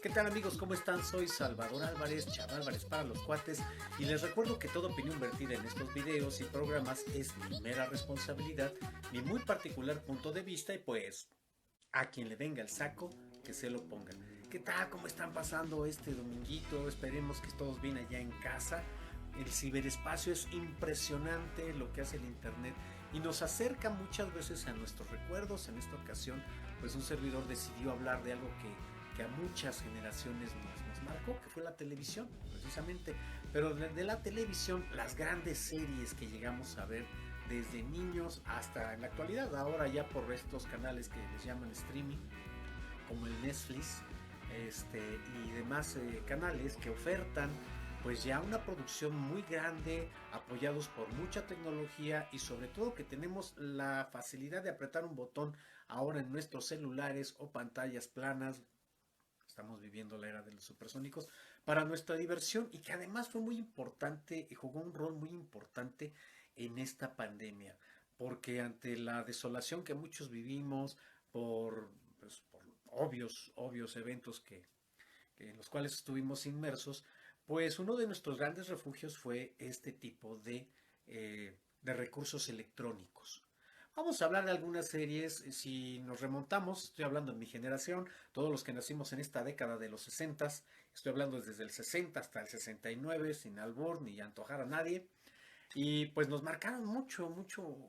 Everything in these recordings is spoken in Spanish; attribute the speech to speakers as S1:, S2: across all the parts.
S1: ¿Qué tal amigos? ¿Cómo están? Soy Salvador Álvarez, Chava Álvarez para los cuates, y les recuerdo que toda opinión vertida en estos videos y programas es mi mera responsabilidad, mi muy particular punto de vista y pues a quien le venga el saco, que se lo ponga. ¿Qué tal? ¿Cómo están pasando este dominguito? Esperemos que todos bien allá en casa. El ciberespacio es impresionante lo que hace el internet y nos acerca muchas veces a nuestros recuerdos. En esta ocasión, pues un servidor decidió hablar de algo que a muchas generaciones nos marcó, que fue la televisión, precisamente. Pero de la televisión, las grandes series que llegamos a ver desde niños hasta en la actualidad, ahora ya por estos canales que les llaman streaming, como el Netflix, y demás canales que ofertan pues ya una producción muy grande, apoyados por mucha tecnología y sobre todo que tenemos la facilidad de apretar un botón ahora en nuestros celulares o pantallas planas. Estamos viviendo la era de los supersónicos para nuestra diversión y que además fue muy importante y jugó un rol muy importante en esta pandemia, porque ante la desolación que muchos vivimos por obvios eventos en los cuales estuvimos inmersos, pues uno de nuestros grandes refugios fue este tipo de recursos electrónicos. Vamos a hablar de algunas series, si nos remontamos, estoy hablando de mi generación, todos los que nacimos en esta década de los 60, estoy hablando desde el 60 hasta el 69, sin albur ni antojar a nadie, y pues nos marcaron mucho,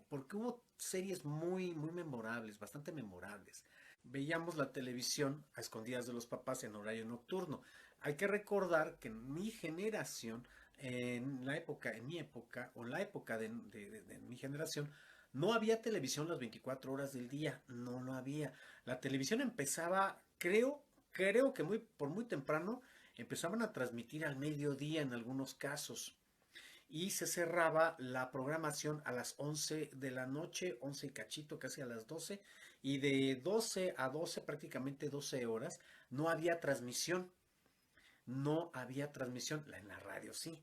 S1: porque hubo series muy memorables, bastante memorables. Veíamos la televisión a escondidas de los papás en horario nocturno. Hay que recordar que en mi generación, en mi época, o en la época de mi generación, no había televisión las 24 horas del día, no lo había. La televisión empezaba, creo que por muy temprano, empezaban a transmitir al mediodía en algunos casos y se cerraba la programación a las 11 de la noche, 11 y cachito, casi a las 12, y de 12 a 12, prácticamente 12 horas, no había transmisión, no había transmisión, en la radio sí,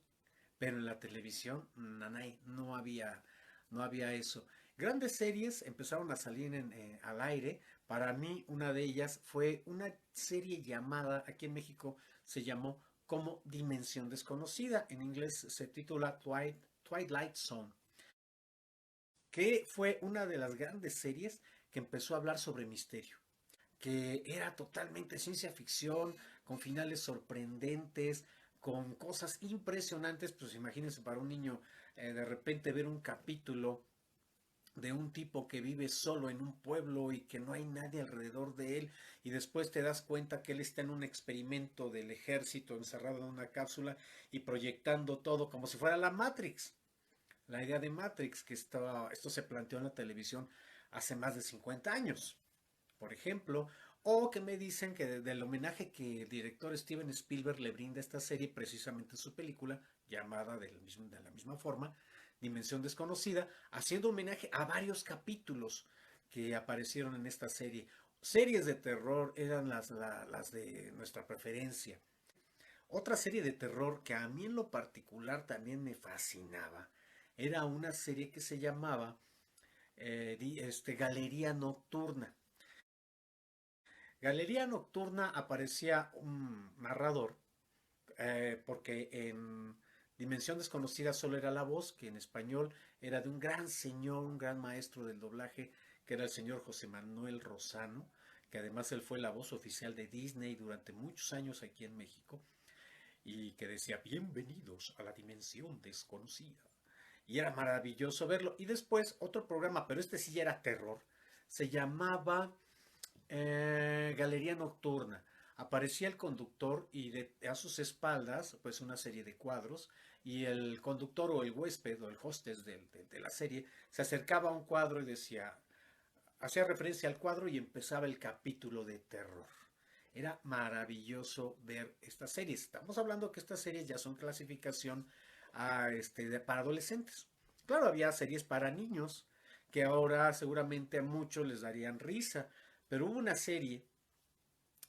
S1: pero en la televisión, nanay, no había eso. Grandes series empezaron a salir al aire. Para mí, una de ellas fue una serie llamada, aquí en México se llamó como Dimensión Desconocida. En inglés se titula Twilight Zone, que fue una de las grandes series que empezó a hablar sobre misterio, que era totalmente ciencia ficción, con finales sorprendentes, con cosas impresionantes. Pues imagínense para un niño de repente ver un capítulo de un tipo que vive solo en un pueblo y que no hay nadie alrededor de él, y después te das cuenta que él está en un experimento del ejército encerrado en una cápsula y proyectando todo como si fuera la Matrix. La idea de Matrix, esto se planteó en la televisión hace más de 50 años, por ejemplo, o que me dicen que del homenaje que el director Steven Spielberg le brinda a esta serie precisamente en su película, llamada de la misma forma, Dimensión Desconocida, haciendo homenaje a varios capítulos que aparecieron en esta serie. Series de terror eran las de nuestra preferencia. Otra serie de terror que a mí en lo particular también me fascinaba era una serie que se llamaba Galería Nocturna. Galería Nocturna aparecía un narrador, porque en Dimensión Desconocida solo era la voz, que en español era de un gran señor, un gran maestro del doblaje, que era el señor José Manuel Rosano, que además él fue la voz oficial de Disney durante muchos años aquí en México, y que decía, bienvenidos a la Dimensión Desconocida. Y era maravilloso verlo. Y después otro programa, pero este sí ya era terror, se llamaba Galería Nocturna. Aparecía el conductor y a sus espaldas, pues una serie de cuadros, y el conductor o el huésped o el hostess de la serie se acercaba a un cuadro y hacía referencia al cuadro y empezaba el capítulo de terror. Era maravilloso ver estas series. Estamos hablando que estas series ya son clasificación para adolescentes. Claro, había series para niños que ahora seguramente a muchos les darían risa, pero hubo una serie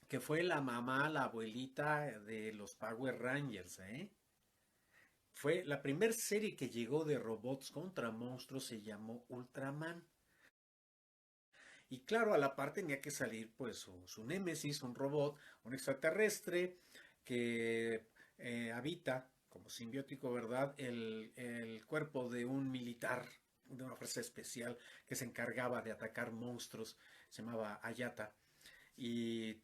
S1: que fue la mamá, la abuelita de los Power Rangers, ¿eh? Fue la primera serie que llegó de robots contra monstruos, se llamó Ultraman. Y claro, a la par tenía que salir pues su némesis, un robot, un extraterrestre que habita como simbiótico, ¿verdad? El cuerpo de un militar de una fuerza especial que se encargaba de atacar monstruos, se llamaba Ayata. Y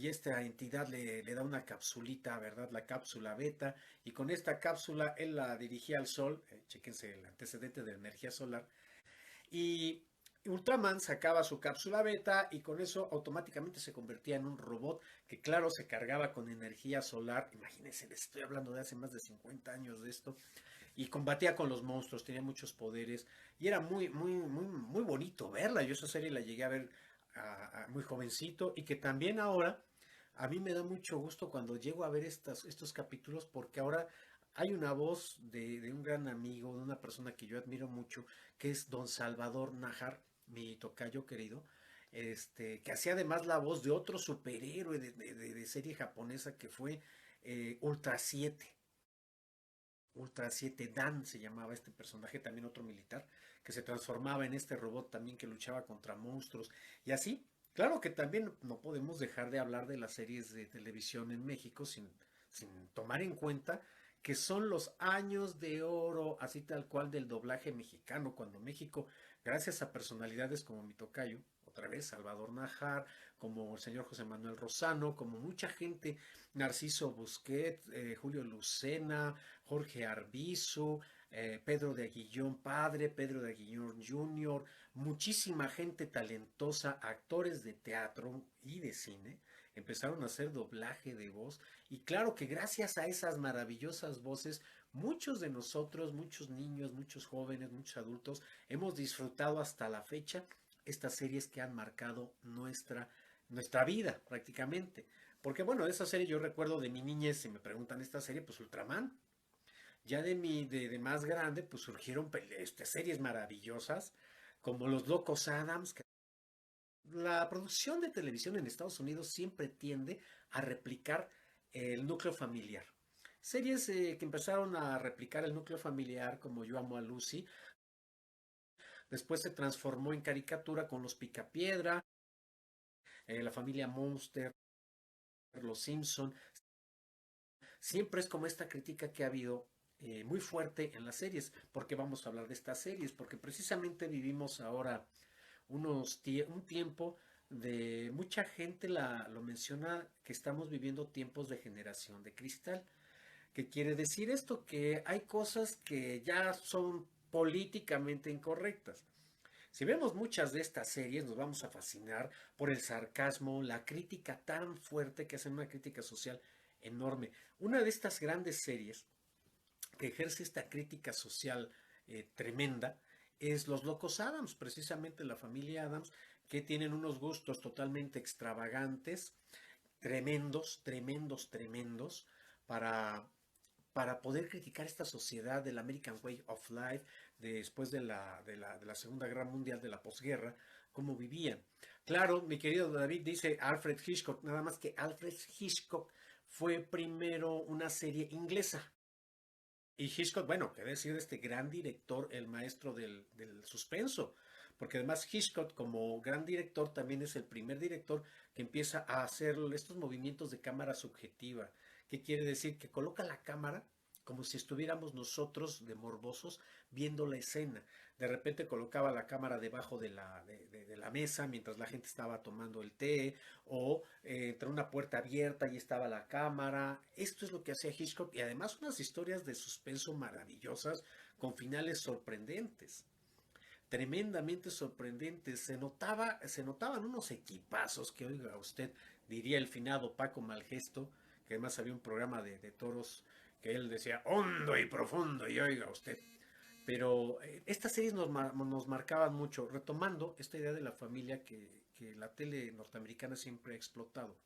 S1: esta entidad le da una capsulita, ¿verdad? La cápsula beta, y con esta cápsula él la dirigía al sol, chéquense el antecedente de energía solar, y Ultraman sacaba su cápsula beta y con eso automáticamente se convertía en un robot que claro se cargaba con energía solar, imagínense, les estoy hablando de hace más de 50 años de esto, y combatía con los monstruos, tenía muchos poderes y era muy bonito verla. Yo esa serie la llegué a ver muy jovencito y que también ahora a mí me da mucho gusto cuando llego a ver estos capítulos porque ahora hay una voz de un gran amigo, de una persona que yo admiro mucho, que es don Salvador Nájar, mi tocayo querido, que hacía además la voz de otro superhéroe de serie japonesa que fue Ultra 7. Ultra 7 Dan se llamaba este personaje, también otro militar, que se transformaba en este robot también que luchaba contra monstruos. Y así, claro que también no podemos dejar de hablar de las series de televisión en México sin tomar en cuenta que son los años de oro, así tal cual, del doblaje mexicano, cuando México, gracias a personalidades como mi tocayo, otra vez Salvador Nájar, como el señor José Manuel Rosano, como mucha gente, Narciso Busquet, Julio Lucena, Jorge Arbizu, Pedro de Aguillón padre, Pedro de Aguillón Jr., muchísima gente talentosa, actores de teatro y de cine, empezaron a hacer doblaje de voz y claro que gracias a esas maravillosas voces, muchos de nosotros, muchos niños, muchos jóvenes, muchos adultos, hemos disfrutado hasta la fecha estas series que han marcado nuestra vida prácticamente. Porque bueno, de esa serie yo recuerdo de mi niñez, si me preguntan esta serie, pues Ultraman. Ya de más grande, pues surgieron series maravillosas como Los Locos Adams. La producción de televisión en Estados Unidos siempre tiende a replicar el núcleo familiar. Series que empezaron a replicar el núcleo familiar, como Yo Amo a Lucy, después se transformó en caricatura con Los Picapiedra, la familia Monster, Los Simpson. Siempre es como esta crítica que ha habido muy fuerte en las series. ¿Por qué vamos a hablar de estas series? Porque precisamente vivimos ahora un tiempo de mucha gente lo menciona que estamos viviendo tiempos de generación de cristal. ¿Qué quiere decir esto? Que hay cosas que ya son políticamente incorrectas. Si vemos muchas de estas series, nos vamos a fascinar por el sarcasmo, la crítica tan fuerte que hacen una crítica social enorme. Una de estas grandes series que ejerce esta crítica social tremenda es Los Locos Adams, precisamente la familia Adams, que tienen unos gustos totalmente extravagantes, tremendos, tremendos, tremendos, para, para poder criticar esta sociedad del American Way of Life después de la Segunda Guerra Mundial, de la posguerra, cómo vivían. Claro, mi querido David dice Alfred Hitchcock, nada más que Alfred Hitchcock fue primero una serie inglesa. Y Hitchcock, bueno, qué decir de este gran director, el maestro del suspenso, porque además Hitchcock como gran director también es el primer director que empieza a hacer estos movimientos de cámara subjetiva. ¿Qué quiere decir? Que coloca la cámara como si estuviéramos nosotros de morbosos viendo la escena. De repente colocaba la cámara debajo de la mesa mientras la gente estaba tomando el té o entre una puerta abierta y estaba la cámara. Esto es lo que hacía Hitchcock y además unas historias de suspenso maravillosas con finales sorprendentes, tremendamente sorprendentes. Se notaban unos equipazos que, oiga usted, diría el finado Paco Malgesto, que además había un programa de toros que él decía hondo y profundo, y oiga usted. Pero estas series nos marcaban mucho, retomando esta idea de la familia que la tele norteamericana siempre ha explotado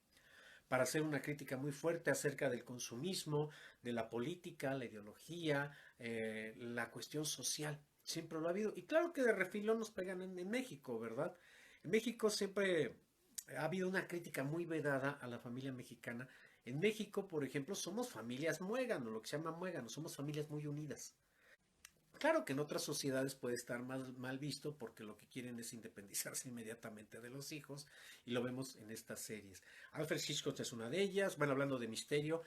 S1: para hacer una crítica muy fuerte acerca del consumismo, de la política, la ideología, la cuestión social. Siempre lo ha habido. Y claro que de refilón nos pegan en México, ¿verdad? En México siempre ha habido una crítica muy vedada a la familia mexicana. En México, por ejemplo, somos familias muéganos, lo que se llama muéganos, somos familias muy unidas. Claro que en otras sociedades puede estar más mal visto porque lo que quieren es independizarse inmediatamente de los hijos y lo vemos en estas series. Alfred Hitchcock es una de ellas, bueno, hablando de misterio,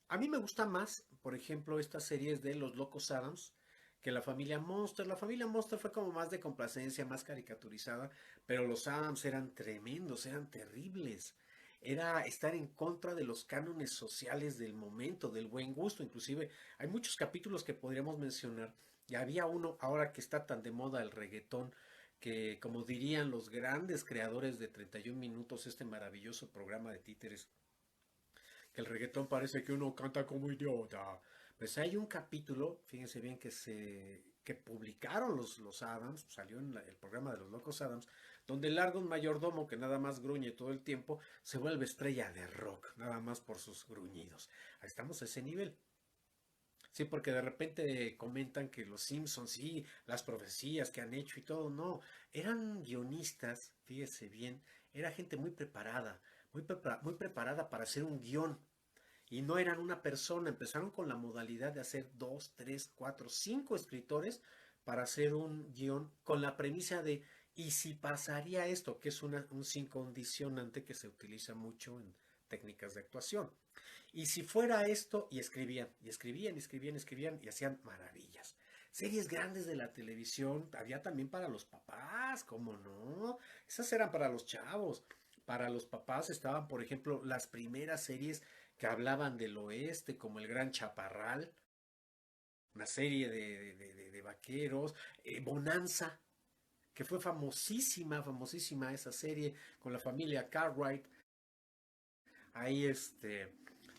S1: a mí me gusta más, por ejemplo, estas series de Los Locos Adams que la familia Monster. La familia Monster fue como más de complacencia, más caricaturizada, pero los Adams eran tremendos, eran terribles. Era estar en contra de los cánones sociales del momento, del buen gusto, inclusive hay muchos capítulos que podríamos mencionar. Y había uno ahora que está tan de moda el reggaetón, que como dirían los grandes creadores de 31 minutos, este maravilloso programa de títeres, que el reggaetón parece que uno canta como idiota. Pues hay un capítulo, fíjense bien, que publicaron los Adams, salió en el programa de los Locos Adams, donde larga un mayordomo que nada más gruñe todo el tiempo, se vuelve estrella de rock, nada más por sus gruñidos. Ahí estamos a ese nivel. Sí, porque de repente comentan que los Simpsons, sí, las profecías que han hecho y todo, no, eran guionistas, fíjese bien, era gente muy preparada para hacer un guión. Y no eran una persona, empezaron con la modalidad de hacer dos, tres, cuatro, cinco escritores para hacer un guión con la premisa de, ¿y si pasaría esto? Que es un sin condicionante que se utiliza mucho en técnicas de actuación. Y si fuera esto, y escribían, y escribían, y escribían, y escribían, y hacían maravillas. Series grandes de la televisión, había también para los papás, ¿cómo no? Esas eran para los chavos. Para los papás estaban, por ejemplo, las primeras series que hablaban del oeste, como El Gran Chaparral, una serie de vaqueros, Bonanza, que fue famosísima, famosísima esa serie con la familia Cartwright, ahí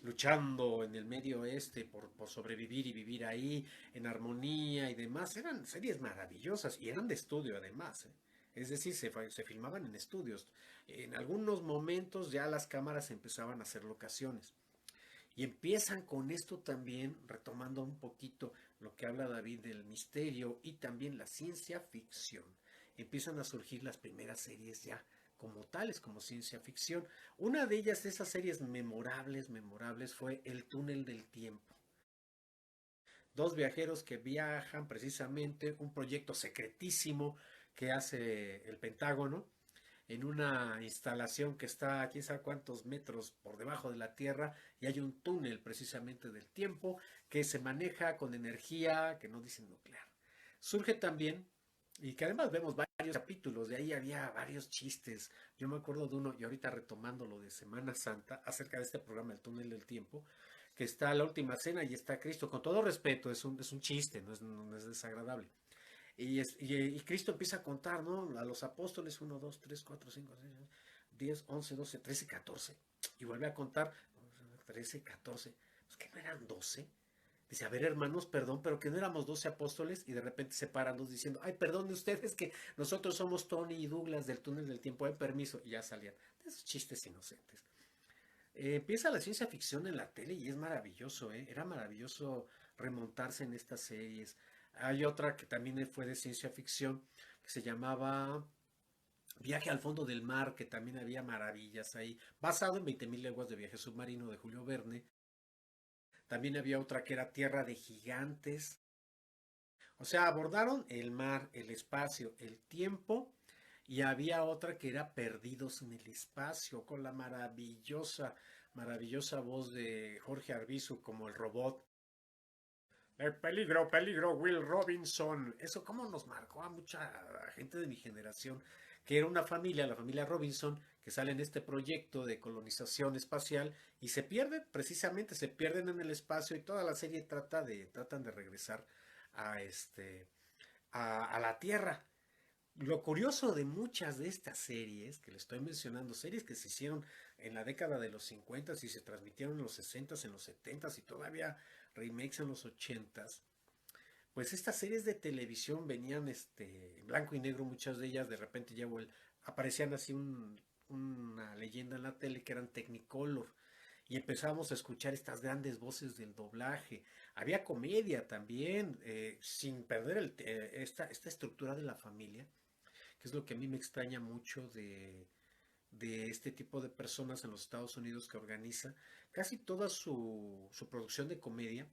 S1: luchando en el medio oeste por sobrevivir y vivir ahí en armonía y demás. Eran series maravillosas y eran de estudio además, ¿eh? Es decir, se filmaban en estudios. En algunos momentos ya las cámaras empezaban a hacer locaciones. Y empiezan con esto también, retomando un poquito lo que habla David del misterio y también la ciencia ficción. Empiezan a surgir las primeras series ya como tales, como ciencia ficción. Una de ellas, de esas series memorables, memorables, fue El túnel del tiempo. Dos viajeros que viajan precisamente, un proyecto secretísimo que hace el Pentágono en una instalación que está a quién sabe cuántos metros por debajo de la Tierra y hay un túnel precisamente del tiempo que se maneja con energía que no dicen nuclear. Surge también, y que además vemos varios capítulos, de ahí había varios chistes. Yo me acuerdo de uno, y ahorita retomando lo de Semana Santa, acerca de este programa, El túnel del tiempo, que está la última cena y está Cristo, con todo respeto, es un chiste, no es desagradable. Y Cristo empieza a contar, ¿no? A los apóstoles, 1, 2, 3, 4, 5, 6, 10, 11, 12, 13, 14. Y vuelve a contar, 13, 14. Pues que no eran 12. Dice, a ver, hermanos, perdón, pero que no éramos 12 apóstoles y de repente se paran dos diciendo, ay, perdón de ustedes que nosotros somos Tony y Douglas del túnel del tiempo, hay permiso. Y ya salían. De esos chistes inocentes. Empieza la ciencia ficción en la tele y es maravilloso, ¿eh? Era maravilloso remontarse en estas series. Hay otra que también fue de ciencia ficción que se llamaba Viaje al fondo del mar, que también había maravillas ahí, basado en 20.000 leguas de viaje submarino de Julio Verne. También había otra que era Tierra de Gigantes. O sea, abordaron el mar, el espacio, el tiempo y había otra que era Perdidos en el espacio, con la maravillosa, maravillosa voz de Jorge Arbizu como el robot. Peligro, peligro, Will Robinson. Eso cómo nos marcó a mucha gente de mi generación, que era una familia, la familia Robinson, que sale en este proyecto de colonización espacial y se pierden, precisamente se pierden en el espacio y toda la serie tratan de regresar a a la Tierra. Lo curioso de muchas de estas series que le estoy mencionando, series que se hicieron en la década de los 50 y se transmitieron en los 60, en los 70 y todavía remakes en los 80, pues estas series de televisión venían en blanco y negro, muchas de ellas de repente ya aparecían así una leyenda en la tele que eran Technicolor y empezamos a escuchar estas grandes voces del doblaje. Había comedia también, sin perder esta estructura de la familia, que es lo que a mí me extraña mucho de este tipo de personas en los Estados Unidos que organiza casi toda su producción de comedia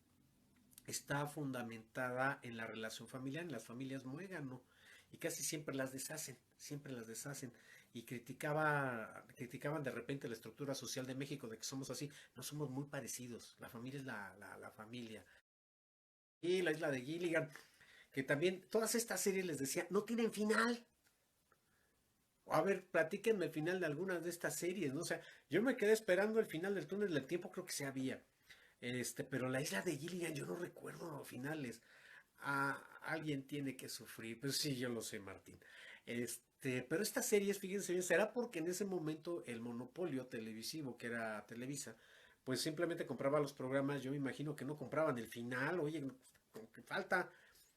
S1: está fundamentada en la relación familiar, en las familias muégano, y casi siempre las deshacen, y criticaban de repente la estructura social de México, de que somos así, no somos muy parecidos, la familia es la familia. Y la isla de Gilligan, que también todas estas series les decía, no tienen final. A ver, platíquenme el final de algunas de estas series, ¿no? O sea, yo me quedé esperando el final del túnel del tiempo, creo que se había. Pero la isla de Gilligan, yo no recuerdo finales. Ah, alguien tiene que sufrir. Pues sí, yo lo sé, Martín. Pero estas series, fíjense bien, será porque en ese momento el monopolio televisivo, que era Televisa, pues simplemente compraba los programas. Yo me imagino que no compraban el final, oye, como que falta.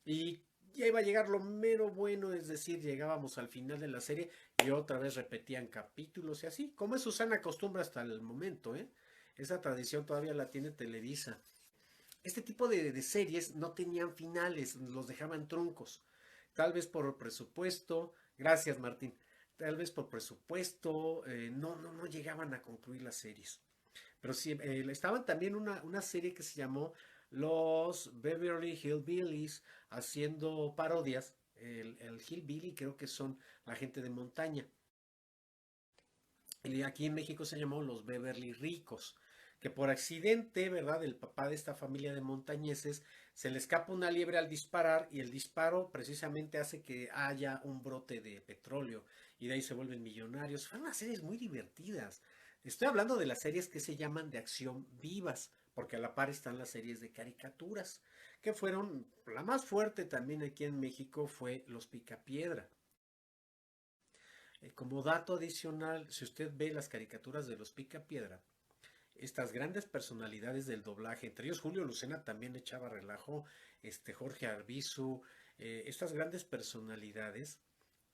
S1: Y ya iba a llegar lo mero bueno, es decir, llegábamos al final de la serie y otra vez repetían capítulos y así, como es Susana costumbre hasta el momento, ¿eh? Esa tradición todavía la tiene Televisa. Este tipo de series no tenían finales, los dejaban truncos. Tal vez por presupuesto, gracias Martín, tal vez por presupuesto, no llegaban a concluir las series. Pero sí, estaban también una serie que se llamó Los Beverly Hillbillies, haciendo parodias. El Hillbilly creo que son la gente de montaña. Y aquí en México se llamó Los Beverly Ricos, que por accidente, ¿verdad? El papá de esta familia de montañeses se le escapa una liebre al disparar y el disparo precisamente hace que haya un brote de petróleo y de ahí se vuelven millonarios. Fueron unas series muy divertidas. Estoy hablando de las series que se llaman de acción vivas, porque a la par están las series de caricaturas, que fueron, la más fuerte también aquí en México fue Los Picapiedra. Como dato adicional, si usted ve las caricaturas de los Picapiedra, estas grandes personalidades del doblaje, entre ellos Julio Lucena también echaba relajo, Jorge Arbizu, estas grandes personalidades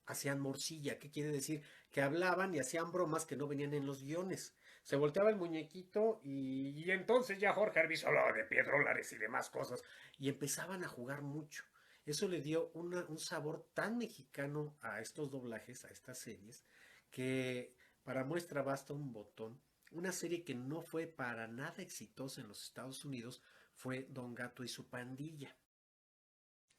S1: hacían morcilla. ¿Qué quiere decir? Que hablaban y hacían bromas que no venían en los guiones. Se volteaba el muñequito y entonces ya Jorge Arbizu hablaba de piedrolares y demás cosas y empezaban a jugar mucho. Eso le dio un sabor tan mexicano a estos doblajes, a estas series, que para muestra basta un botón. Una serie que no fue para nada exitosa en los Estados Unidos fue Don Gato y su pandilla.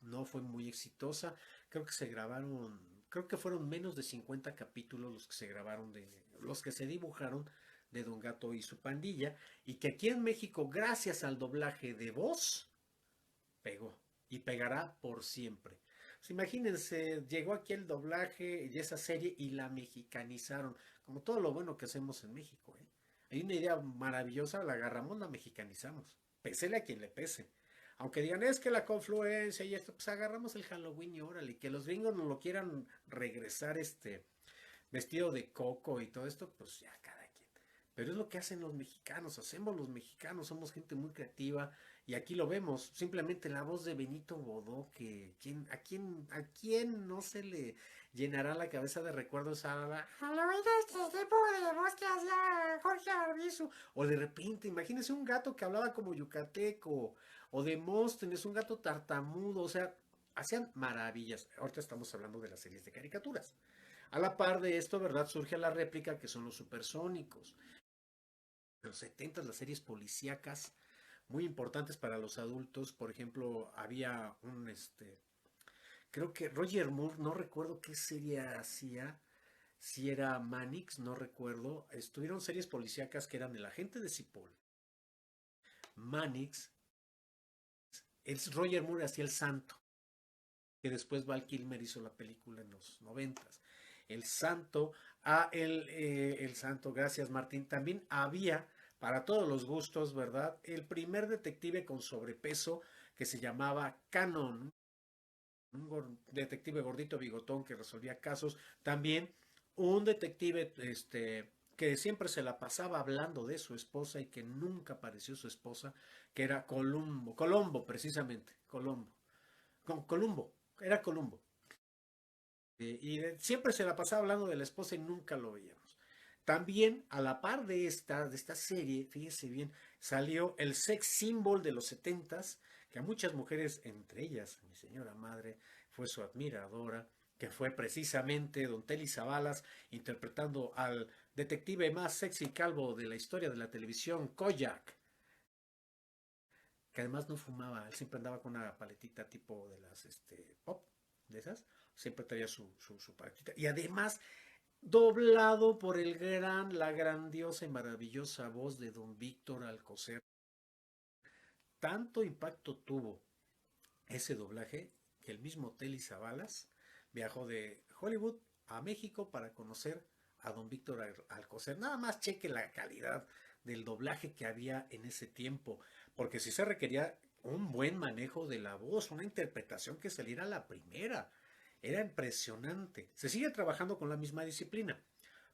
S1: No fue muy exitosa. Creo que se grabaron, creo que fueron menos de 50 capítulos los que se grabaron los que se dibujaron de Don Gato y su pandilla, y que aquí en México, gracias al doblaje de voz, pegó y pegará por siempre. Pues imagínense, llegó aquí el doblaje y esa serie y la mexicanizaron, como todo lo bueno que hacemos en México, ¿eh? Hay una idea maravillosa, la agarramos, la mexicanizamos, pésele a quien le pese. Aunque digan, es que la confluencia y esto, pues agarramos el Halloween y órale, que los gringos nos lo quieran regresar vestido de coco y todo esto, pues ya cada quien. Pero es lo que hacen los mexicanos, hacemos los mexicanos, somos gente muy creativa y aquí lo vemos, simplemente la voz de Benito Bodó, que a quién no se le llenará la cabeza de recuerdos al oír este tipo de voz que hacía Jorge Arbizu, o de repente, imagínense un gato que hablaba como yucateco, o de Móstenes, un gato tartamudo, o sea, hacían maravillas. Ahorita estamos hablando de las series de caricaturas. A la par de esto, ¿verdad? Surge la réplica que son los supersónicos. En los 70 las series policíacas muy importantes para los adultos, por ejemplo, había creo que Roger Moore, no recuerdo qué serie hacía, si era Mannix, no recuerdo, estuvieron series policíacas que eran El agente de Cipoll, Mannix, Roger Moore hacía El Santo, que después Val Kilmer hizo la película en los 90. El Santo, el Santo, gracias Martín, también había para todos los gustos, ¿verdad? El primer detective con sobrepeso que se llamaba Canon, un detective gordito bigotón que resolvía casos, también un detective que siempre se la pasaba hablando de su esposa y que nunca apareció su esposa, que era Colombo precisamente, Columbo, era Columbo. Siempre se la pasaba hablando de la esposa y nunca lo veíamos. También, a la par de esta serie, fíjese bien, salió el sex symbol de los 70s, que a muchas mujeres, entre ellas mi señora madre, fue su admiradora, que fue precisamente Don Telly Savalas interpretando al detective más sexy y calvo de la historia de la televisión, Kojak. que además no fumaba, él siempre andaba con una paletita tipo de las pop, de esas, siempre traía su paletita. Y además, doblado por la grandiosa y maravillosa voz de don Víctor Alcocer. Tanto impacto tuvo ese doblaje que el mismo Telly Savalas viajó de Hollywood a México para conocer a don Víctor Alcocer. Nada más cheque la calidad del doblaje que había en ese tiempo, porque si se requería un buen manejo de la voz, una interpretación que saliera a la primera. Era impresionante. Se sigue trabajando con la misma disciplina.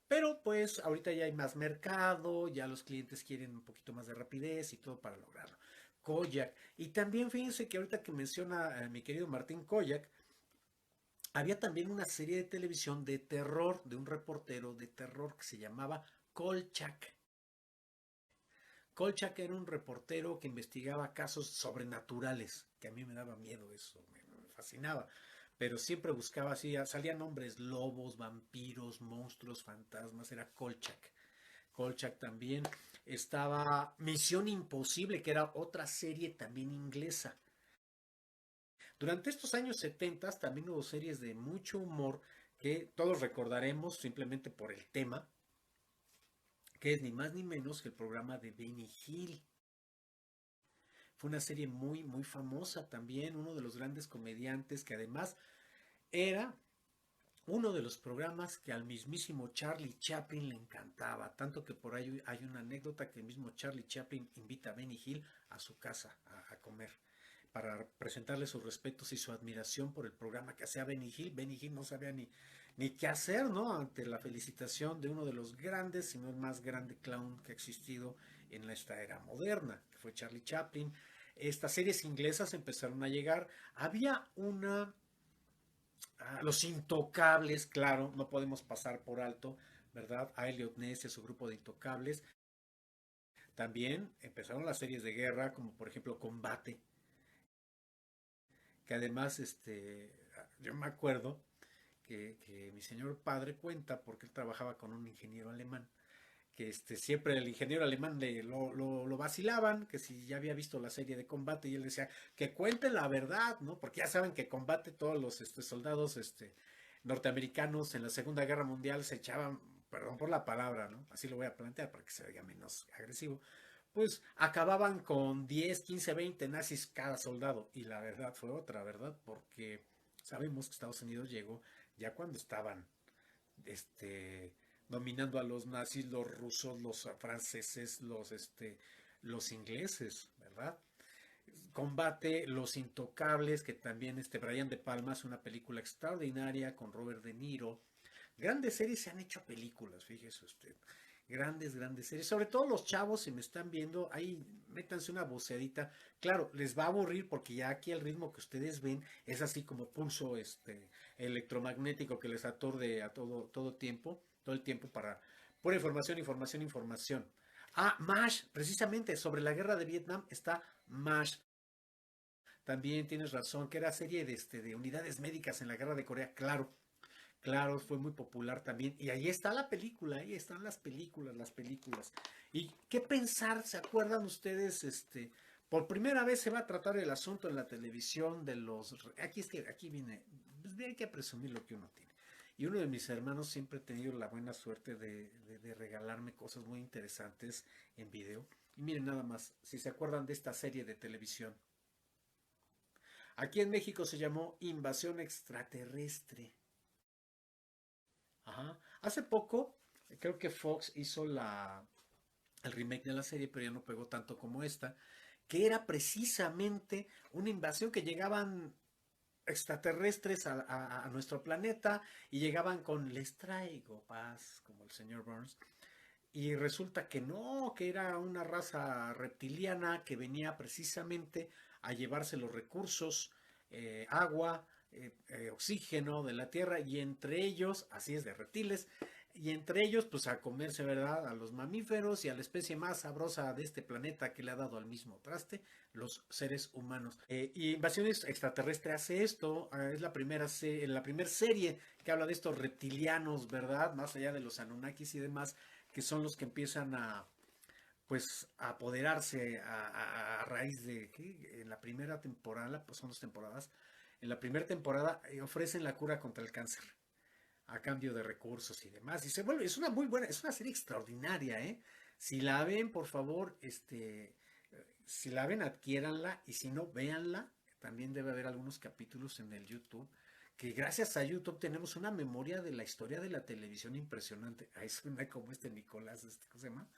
S1: Pero pues ahorita ya hay más mercado, ya los clientes quieren un poquito más de rapidez y todo para lograrlo. Koyak. Y también fíjense que ahorita que menciona a mi querido Martín Koyak, había también una serie de televisión de terror, de un reportero de terror que se llamaba Kolchak. Kolchak era un reportero que investigaba casos sobrenaturales, que a mí me daba miedo eso, me fascinaba. Pero siempre buscaba así, salían hombres lobos, vampiros, monstruos, fantasmas, era Kolchak. Kolchak también. Estaba Misión Imposible, que era otra serie también inglesa. Durante estos años 70 también hubo series de mucho humor que todos recordaremos simplemente por el tema, que es ni más ni menos que el programa de Benny Hill. Fue una serie muy, muy famosa también, uno de los grandes comediantes que además era uno de los programas que al mismísimo Charlie Chaplin le encantaba, tanto que por ahí hay una anécdota que el mismo Charlie Chaplin invita a Benny Hill a su casa a comer para presentarle sus respetos y su admiración por el programa que hacía Benny Hill. Benny Hill no sabía ni qué hacer, ¿no? Ante la felicitación de uno de los grandes, si no el más grande clown que ha existido en esta era moderna, que fue Charlie Chaplin. Estas series inglesas empezaron a llegar. Había una los Intocables, claro, no podemos pasar por alto, ¿verdad? A Elliot Ness y a su grupo de Intocables. También empezaron las series de guerra, como por ejemplo Combate, que además, yo me acuerdo que mi señor padre cuenta, porque él trabajaba con un ingeniero alemán, que siempre el ingeniero alemán lo vacilaban, que si ya había visto la serie de Combate, y él decía que cuente la verdad, ¿no? Porque ya saben que Combate, todos los soldados norteamericanos en la Segunda Guerra Mundial se echaban, perdón por la palabra, ¿no? Así lo voy a plantear para que se vea menos agresivo. Pues acababan con 10, 15, 20 nazis cada soldado. Y la verdad fue otra, ¿verdad? Porque sabemos que Estados Unidos llegó ya cuando estaban dominando a los nazis, los rusos, los franceses, los ingleses, ¿verdad? Combate Los Intocables, que también Brian De Palma es una película extraordinaria con Robert De Niro. Grandes series se han hecho películas, fíjese usted. Grandes, grandes series. Sobre todo los chavos, si me están viendo, ahí métanse una voceadita. Claro, les va a aburrir porque ya aquí el ritmo que ustedes ven es así como pulso electromagnético que les aturde a todo el tiempo para pura información, información, información. Ah, MASH, precisamente sobre la guerra de Vietnam está MASH. También tienes razón, que era serie de unidades médicas en la guerra de Corea, claro. Claro, fue muy popular también. Y ahí está la película, ahí están las películas, las películas. ¿Y qué pensar? ¿Se acuerdan ustedes? Por primera vez se va a tratar el asunto en la televisión de los... Aquí es que, aquí viene, pues hay que presumir lo que uno tiene. Y uno de mis hermanos siempre ha tenido la buena suerte de regalarme cosas muy interesantes en video. Y miren nada más, si se acuerdan de esta serie de televisión. Aquí en México se llamó Invasión Extraterrestre. Ajá. Hace poco, creo que Fox hizo el remake de la serie, pero ya no pegó tanto como esta, que era precisamente una invasión que llegaban extraterrestres a nuestro planeta y llegaban con les traigo paz, como el señor Burns, y resulta que no, que era una raza reptiliana que venía precisamente a llevarse los recursos, agua, oxígeno de la Tierra y entre ellos, así es de reptiles, y entre ellos pues a comerse, ¿verdad? A los mamíferos y a la especie más sabrosa de este planeta que le ha dado al mismo traste, los seres humanos. Y Invasiones Extraterrestre hace esto, es la primera serie que habla de estos reptilianos, ¿verdad? Más allá de los Anunnakis y demás, que son los que empiezan pues apoderarse a raíz de que en la primera temporada, pues son 2 temporadas, en la primera temporada ofrecen la cura contra el cáncer a cambio de recursos y demás. Y se vuelve, es una muy buena, es una serie extraordinaria, ¿eh? Si la ven, por favor, si la ven, adquiéranla y si no, véanla. También debe haber algunos capítulos en el YouTube, que gracias a YouTube tenemos una memoria de la historia de la televisión impresionante. Ahí suena como Nicolás, ¿cómo se llama?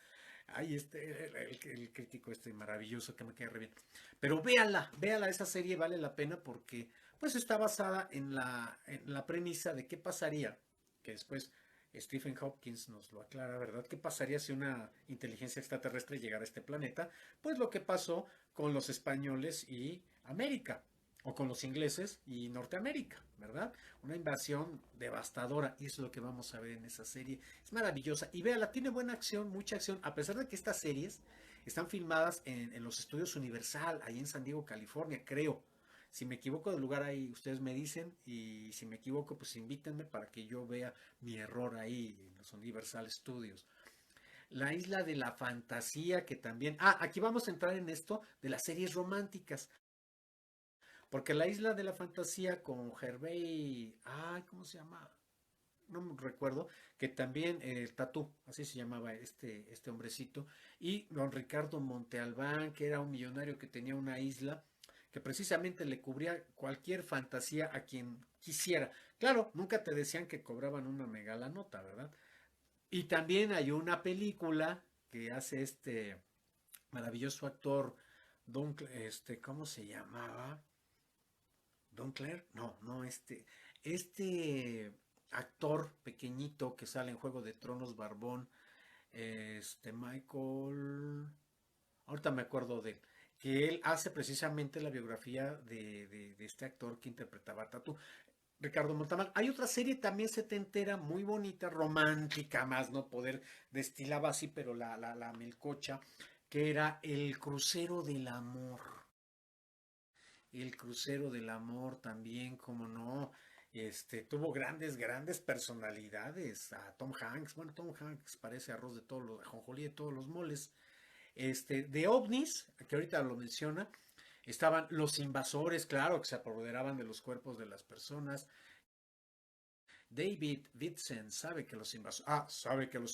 S1: Ay, el crítico maravilloso que me queda re bien. Pero véala, esa serie vale la pena porque pues está basada en la premisa de qué pasaría, que después Stephen Hopkins nos lo aclara, ¿verdad? ¿Qué pasaría si una inteligencia extraterrestre llegara a este planeta? Pues lo que pasó con los españoles y América, o con los ingleses y Norteamérica, ¿verdad? Una invasión devastadora, y eso es lo que vamos a ver en esa serie. Es maravillosa, y véala, tiene buena acción, mucha acción, a pesar de que estas series están filmadas en los estudios Universal, ahí en San Diego, California, creo. Si me equivoco del lugar ahí, ustedes me dicen, y si me equivoco, pues invítenme para que yo vea mi error ahí en los Universal Studios. La isla de la fantasía, que también... Ah, aquí vamos a entrar en esto de las series románticas. Porque la isla de la fantasía con Hervey, ay, ¿cómo se llama? No me recuerdo, que también el Tatú, así se llamaba este hombrecito, y don Ricardo Montealbán, que era un millonario que tenía una isla que precisamente le cubría cualquier fantasía a quien quisiera. Claro, nunca te decían que cobraban una megalanota, ¿verdad? Y también hay una película que hace este maravilloso actor, ¿cómo se llamaba? Don Claire, no, no, este actor pequeñito que sale en Juego de Tronos, Barbón, Michael, ahorita me acuerdo de él, que él hace precisamente la biografía de este actor que interpretaba a Tatú, Ricardo Montalbán. Hay otra serie también setentera, muy bonita, romántica, más no poder, destilaba así, pero la melcocha, que era El Crucero del Amor. El Crucero del Amor también, como no, tuvo grandes personalidades. A Tom Hanks, bueno, Tom Hanks parece arroz de todos los, ajonjolí de todos los moles. De ovnis, que ahorita lo menciona, estaban los invasores, claro, que se apoderaban de los cuerpos de las personas. David Vincent sabe que los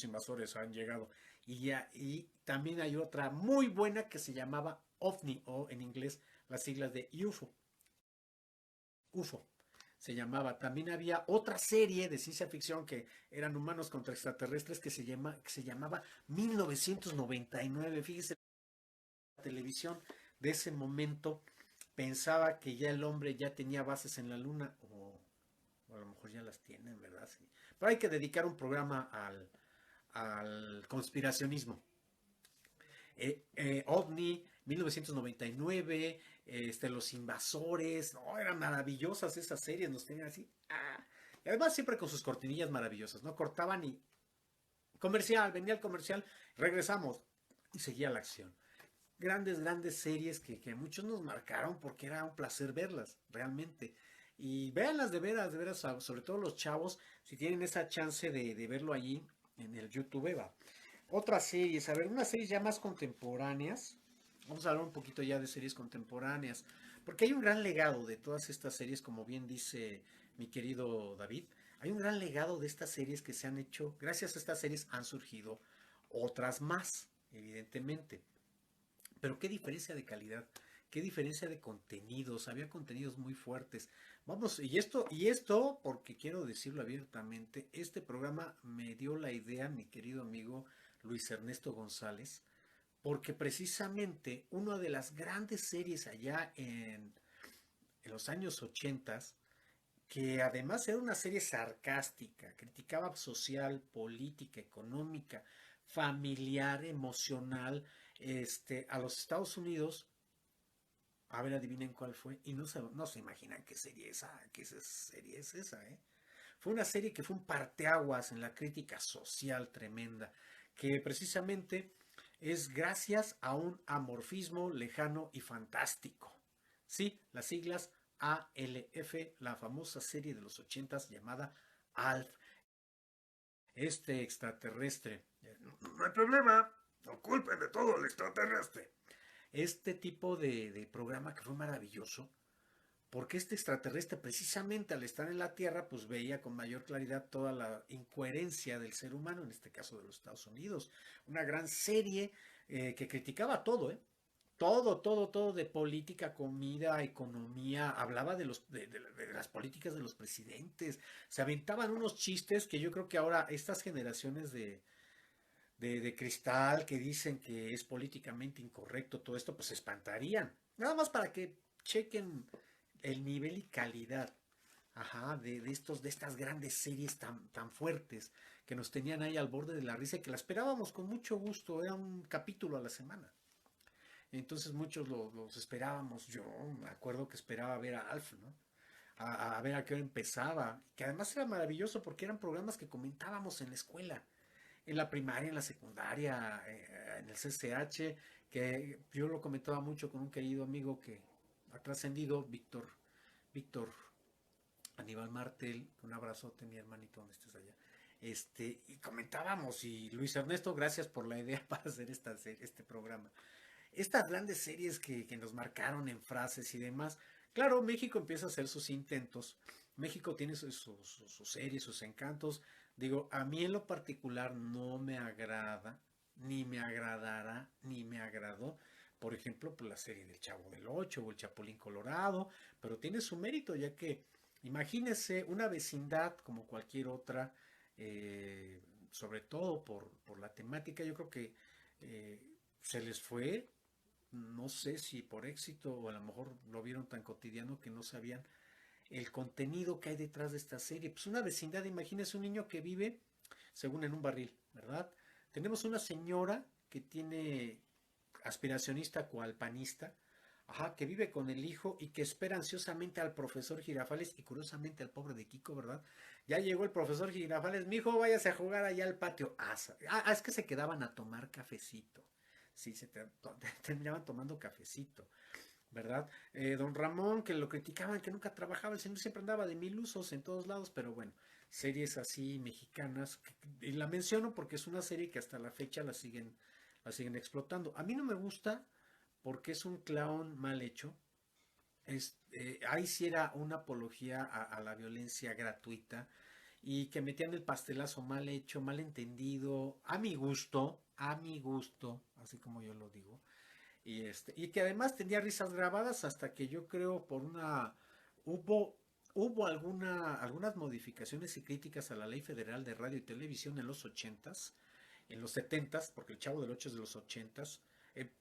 S1: invasores han llegado. Y también hay otra muy buena que se llamaba OVNI, o en inglés las siglas de UFO. UFO se llamaba. También había otra serie de ciencia ficción que eran humanos contra extraterrestres que se llamaba 1999. Fíjese, la televisión de ese momento pensaba que ya el hombre ya tenía bases en la luna, o a lo mejor ya las tienen, ¿verdad? Sí. Pero hay que dedicar un programa al conspiracionismo. OVNI, 1999, Los Invasores, no, eran maravillosas esas series, nos tenían así. ¡Ah! Y además siempre con sus cortinillas maravillosas, ¿no? Cortaban y comercial, venía el comercial, regresamos y seguía la acción. Grandes series que muchos nos marcaron porque era un placer verlas, realmente. Y véanlas de veras, sobre todo los chavos, si tienen esa chance de verlo allí en el YouTube, va. Otras series, a ver, unas series ya más contemporáneas. Vamos a hablar un poquito ya de series contemporáneas, porque hay un gran legado de todas estas series, como bien dice mi querido David. Hay un gran legado de estas series que se han hecho, gracias a estas series han surgido otras más, evidentemente. Pero qué diferencia de calidad, qué diferencia de contenidos, había contenidos muy fuertes. Vamos, y esto, porque quiero decirlo abiertamente, este programa me dio la idea, mi querido amigo Luis Ernesto González, porque precisamente una de las grandes series allá en los años 80, que además era una serie sarcástica, criticaba social, política, económica, familiar, emocional, a los Estados Unidos. A ver, adivinen cuál fue. Y no se imaginan qué serie es esa, ¿eh? Fue una serie que fue un parteaguas en la crítica social tremenda, que precisamente es gracias a un amorfismo lejano y fantástico. Sí, las siglas ALF, la famosa serie de los 80 llamada ALF, extraterrestre. No hay problema, No culpen de todo el extraterrestre. Este tipo de programa que fue maravilloso, porque este extraterrestre precisamente al estar en la Tierra pues veía con mayor claridad toda la incoherencia del ser humano, en este caso de los Estados Unidos. Una gran serie que criticaba todo, ¿eh? Todo, todo, todo de política, comida, economía, hablaba de las políticas de los presidentes, se aventaban unos chistes que yo creo que ahora estas generaciones de cristal que dicen que es políticamente incorrecto todo esto, pues se espantarían. Nada más para que chequen el nivel y calidad, ajá, de estas grandes series tan fuertes que nos tenían ahí al borde de la risa y que la esperábamos con mucho gusto, era un capítulo a la semana. Entonces muchos los esperábamos, yo me acuerdo que esperaba ver a Alf, ¿no? A ver a qué hora empezaba, que además era maravilloso porque eran programas que comentábamos en la escuela, en la primaria, en la secundaria, en el CCH, que yo lo comentaba mucho con un querido amigo que ha trascendido, Víctor Aníbal Martel, un abrazote, mi hermanito, donde estés allá. Y comentábamos, y Luis Ernesto, gracias por la idea para hacer este programa. Estas grandes series que nos marcaron en frases y demás. Claro, México empieza a hacer sus intentos. México tiene sus series, sus encantos. Digo, a mí en lo particular no me agrada, ni me agradará, ni me agradó. Por ejemplo, pues la serie del Chavo del Ocho o el Chapulín Colorado, pero tiene su mérito, ya que imagínese una vecindad como cualquier otra, sobre todo por la temática, yo creo que se les fue, no sé si por éxito o a lo mejor lo vieron tan cotidiano que no sabían el contenido que hay detrás de esta serie. Pues una vecindad, imagínese un niño que vive, según en un barril, ¿verdad? Tenemos una señora que tiene aspiracionista cual panista, ajá, que vive con el hijo y que espera ansiosamente al profesor Girafales y curiosamente al pobre de Kiko, ¿verdad? Ya llegó el profesor Girafales, mi hijo, váyase a jugar allá al patio. Es que se quedaban a tomar cafecito. Sí, terminaban tomando cafecito. ¿Verdad? Don Ramón, que lo criticaban, que nunca trabajaba, el señor siempre andaba de mil usos en todos lados, pero bueno, series así mexicanas, y la menciono porque es una serie que hasta la fecha la siguen explotando. A mí no me gusta porque es un clown mal hecho. Ahí sí era una apología a la violencia gratuita y que metían el pastelazo mal hecho, mal entendido, a mi gusto, así como yo lo digo. Y que además tenía risas grabadas hasta que yo creo hubo, hubo algunas modificaciones y críticas a la Ley Federal de Radio y Televisión en los ochentas, en los setentas, porque el Chavo del Ocho es de los ochentas,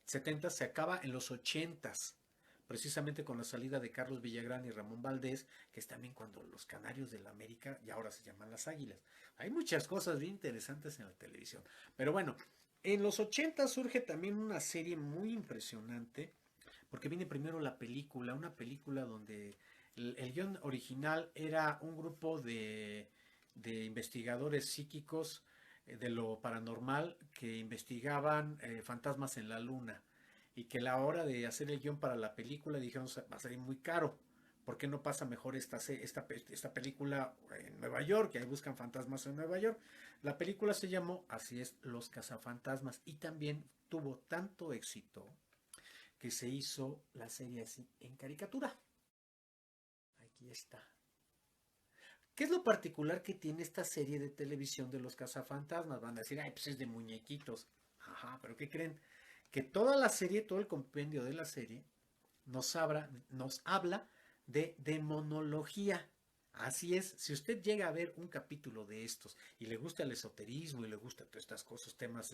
S1: setentas se acaba en los ochentas, precisamente con la salida de Carlos Villagrán y Ramón Valdés, que es también cuando los Canarios de la América y ahora se llaman las Águilas. Hay muchas cosas bien interesantes en la televisión. Pero bueno, en los 80 surge también una serie muy impresionante, porque viene primero la película, una película donde el guión original era un grupo de investigadores psíquicos de lo paranormal que investigaban fantasmas en la luna y que a la hora de hacer el guión para la película dijeron va a salir muy caro. ¿Por qué no pasa mejor esta película en Nueva York? Y ahí buscan fantasmas en Nueva York. La película se llamó, así es, Los Cazafantasmas. Y también tuvo tanto éxito que se hizo la serie así en caricatura. Aquí está. ¿Qué es lo particular que tiene esta serie de televisión de Los Cazafantasmas? Van a decir, ay, pues es de muñequitos. Ajá, pero ¿qué creen? Que toda la serie, todo el compendio de la serie, nos habla de demonología. Así es, si usted llega a ver un capítulo de estos y le gusta el esoterismo y le gusta todas estas cosas, temas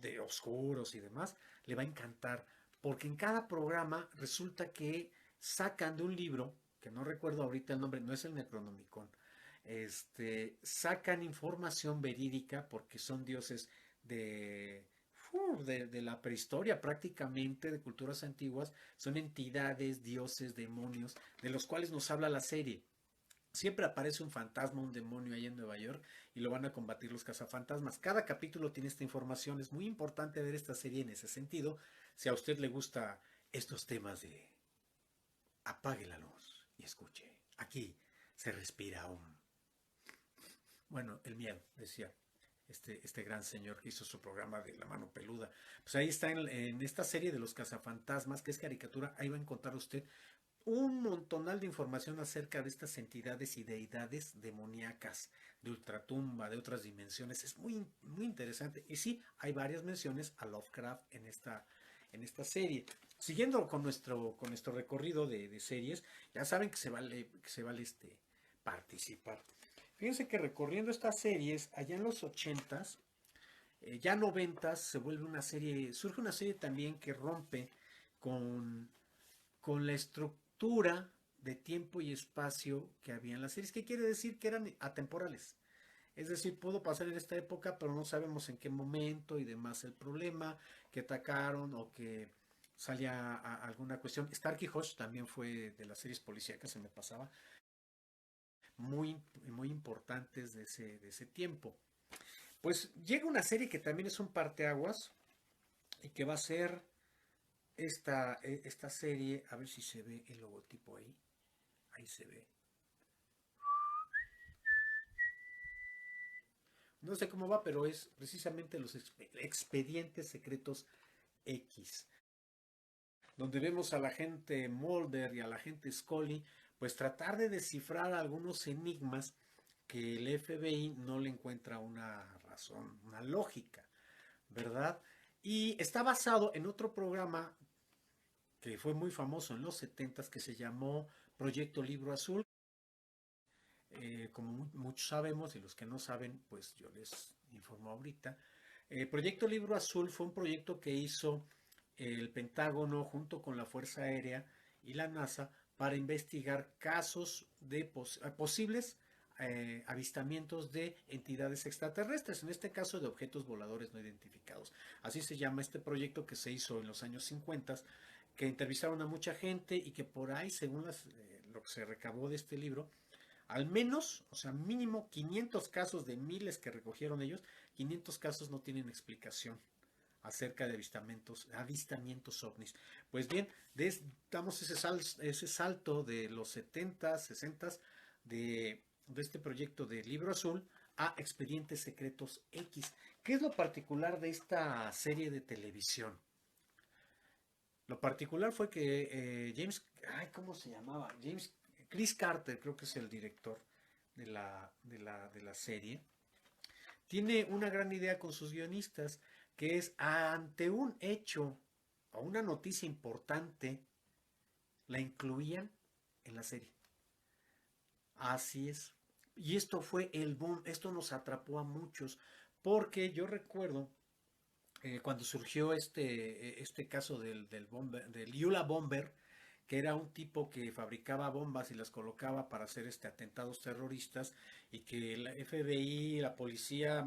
S1: de oscuros y demás, le va a encantar, porque en cada programa resulta que sacan de un libro, que no recuerdo ahorita el nombre, no es el Necronomicon, sacan información verídica porque son dioses de, de la prehistoria prácticamente, de culturas antiguas, son entidades, dioses, demonios, de los cuales nos habla la serie. Siempre aparece un fantasma, un demonio ahí en Nueva York y lo van a combatir los cazafantasmas. Cada capítulo tiene esta información. Es muy importante ver esta serie en ese sentido. Si a usted le gusta estos temas de apague la luz y escuche. Aquí se respira un... Bueno, el miedo, decía. este gran señor que hizo su programa de La Mano Peluda. Pues ahí está en esta serie de los cazafantasmas, que es caricatura, ahí va a encontrar usted un montonal de información acerca de estas entidades y deidades demoníacas, de ultratumba, de otras dimensiones. Es muy, muy interesante. Y sí, hay varias menciones a Lovecraft en esta serie. Siguiendo con nuestro recorrido de series, ya saben que se vale participar. Fíjense que recorriendo estas series, allá en los ochentas, ya noventas, surge una serie también que rompe con con la estructura de tiempo y espacio que había en las series. ¿Qué quiere decir? Que eran atemporales. Es decir, pudo pasar en esta época, pero no sabemos en qué momento y demás el problema, que atacaron o que salía alguna cuestión. Starkey Hodge también fue de las series policíacas, se me pasaba, muy, muy importantes de ese tiempo. Pues llega una serie que también es un parteaguas y que va a ser esta serie, a ver si se ve el logotipo ahí. Ahí se ve. No sé cómo va, pero es precisamente los expedientes secretos X, donde vemos a la gente Mulder y a la gente Scully, pues tratar de descifrar algunos enigmas que el FBI no le encuentra una razón, una lógica, ¿verdad? Y está basado en otro programa que fue muy famoso en los 70 que se llamó Proyecto Libro Azul. Como muchos sabemos y los que no saben, pues yo les informo ahorita. Proyecto Libro Azul fue un proyecto que hizo el Pentágono junto con la Fuerza Aérea y la NASA para investigar casos de posibles avistamientos de entidades extraterrestres, en este caso de objetos voladores no identificados. Así se llama este proyecto que se hizo en los años 50, que entrevistaron a mucha gente y que por ahí, según lo que se recabó de este libro, al menos, o sea, mínimo 500 casos de miles que recogieron ellos, 500 casos no tienen explicación acerca de avistamientos ovnis. Pues bien, damos ese salto de los 70, 60 de este proyecto de Libro Azul a Expedientes Secretos X. ¿Qué es lo particular de esta serie de televisión? Lo particular fue que ¿cómo se llamaba? Chris Carter, creo que es el director de la serie, tiene una gran idea con sus guionistas, que es ante un hecho o una noticia importante, la incluían en la serie. Así es. Y esto fue el boom, esto nos atrapó a muchos, porque yo recuerdo cuando surgió este caso del Yula Bomber, que era un tipo que fabricaba bombas y las colocaba para hacer atentados terroristas, y que la FBI, la policía,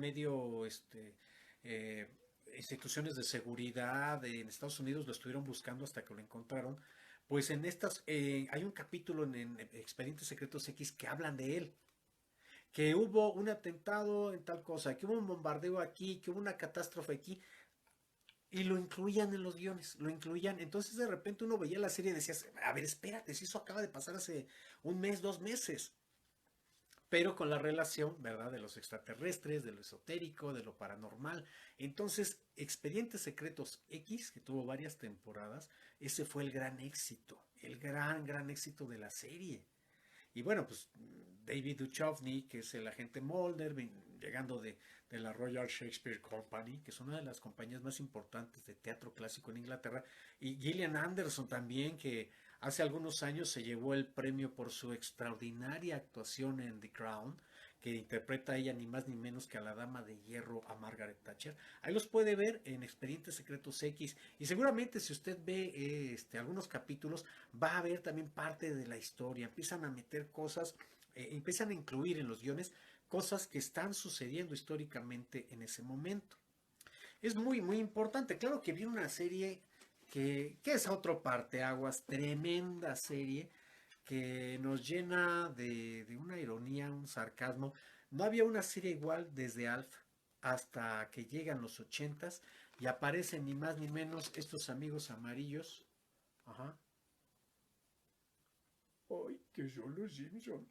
S1: eh, instituciones de seguridad en Estados Unidos lo estuvieron buscando hasta que lo encontraron. Pues hay un capítulo en Expedientes Secretos X que hablan de él, que hubo un atentado en tal cosa, que hubo un bombardeo aquí, que hubo una catástrofe aquí, y lo incluían en los guiones, lo incluían. Entonces de repente uno veía la serie y decías, a ver, espérate, si eso acaba de pasar hace un mes, 2 meses. Pero con la relación, ¿verdad? De los extraterrestres, de lo esotérico, de lo paranormal. Entonces, Expedientes Secretos X, que tuvo varias temporadas, ese fue el gran éxito, el gran, gran éxito de la serie. Y bueno, pues David Duchovny, que es el agente Mulder, llegando de la Royal Shakespeare Company, que es una de las compañías más importantes de teatro clásico en Inglaterra, y Gillian Anderson también, que hace algunos años se llevó el premio por su extraordinaria actuación en The Crown, que interpreta a ella ni más ni menos que a la Dama de Hierro, a Margaret Thatcher. Ahí los puede ver en Expedientes Secretos X, y seguramente si usted ve algunos capítulos, va a ver también parte de la historia. Empiezan a meter cosas, empiezan a incluir en los guiones cosas que están sucediendo históricamente en ese momento. Es muy, muy importante. Claro que viene una serie que es otro parteaguas, tremenda serie, que nos llena de una ironía, un sarcasmo. No había una serie igual desde Alf hasta que llegan los ochentas y aparecen ni más ni menos estos amigos amarillos. Ajá. Ay, que son los Simpson.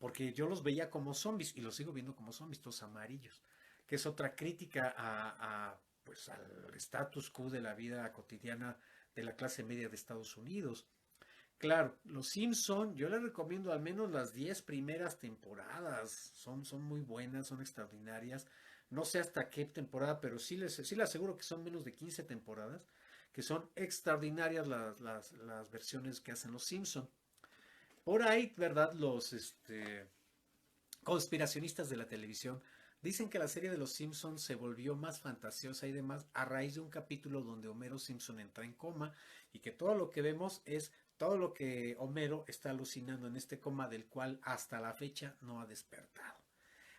S1: porque yo los veía como zombies y los sigo viendo como zombies, todos amarillos, que es otra crítica pues al status quo de la vida cotidiana de la clase media de Estados Unidos. Claro, Los Simpson, yo les recomiendo al menos las 10 primeras temporadas. Son muy buenas, son extraordinarias. No sé hasta qué temporada, pero sí les aseguro que son menos de 15 temporadas, que son extraordinarias las versiones que hacen Los Simpson. Por ahí, ¿verdad? Los conspiracionistas de la televisión dicen que la serie de Los Simpsons se volvió más fantasiosa y demás a raíz de un capítulo donde Homero Simpson entra en coma y que todo lo que vemos es todo lo que Homero está alucinando en este coma del cual hasta la fecha no ha despertado.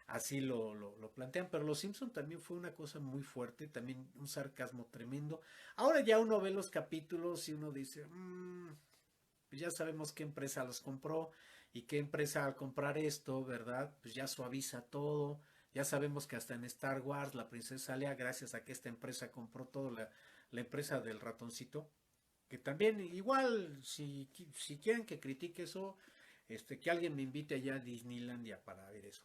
S1: Así lo plantean, pero Los Simpson también fue una cosa muy fuerte, también un sarcasmo tremendo. Ahora ya uno ve los capítulos y uno dice, pues ya sabemos qué empresa los compró y qué empresa al comprar esto, ¿verdad? Pues ya suaviza todo. Ya sabemos que hasta en Star Wars la princesa Leia, gracias a que esta empresa compró todo, la empresa del ratoncito, que también igual, si quieren que critique eso, que alguien me invite allá a Disneylandia para ver eso.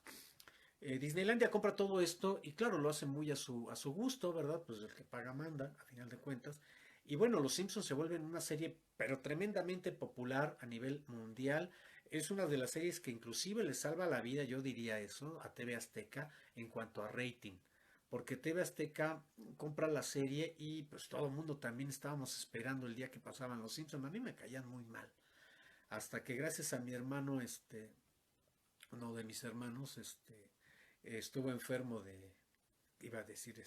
S1: Disneylandia compra todo esto y claro, lo hace muy a su gusto, ¿verdad? Pues el que paga manda, a final de cuentas. Y bueno, Los Simpsons se vuelven una serie, pero tremendamente popular a nivel mundial. Es una de las series que inclusive le salva la vida, yo diría eso, a TV Azteca en cuanto a rating. Porque TV Azteca compra la serie y pues todo el mundo también estábamos esperando el día que pasaban Los Simpsons. A mí me caían muy mal. Hasta que gracias a mi hermano, uno de mis hermanos, estuvo enfermo iba a decir,